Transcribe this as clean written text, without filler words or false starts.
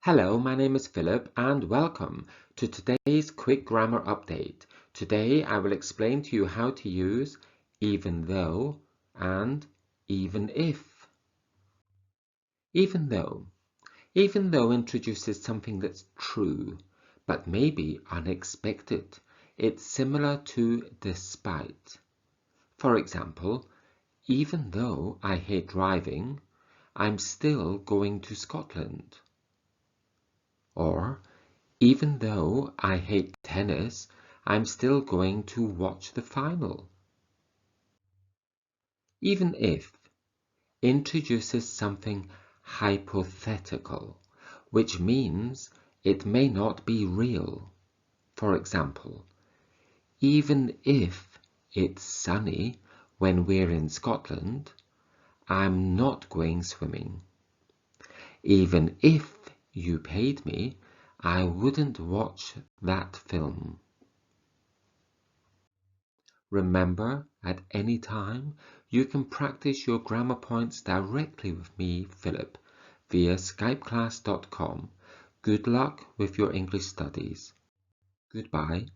Hello, my name is Philip and welcome to today's quick grammar update. Today I will explain to you how to use even though and even if. Even though. Even though introduces something that's true, but maybe unexpected. It's similar to despite. For example, even though I hate driving, I'm still going to Scotland. Or, even though I hate tennis, I'm still going to watch the final. Even if introduces something hypothetical, which means it may not be real. For example, even if it's sunny when we're in Scotland, I'm not going swimming. Even if you paid me, I wouldn't watch that film. Remember, at any time, you can practice your grammar points directly with me, Philip, via skypeclass.com. Good luck with your English studies. Goodbye.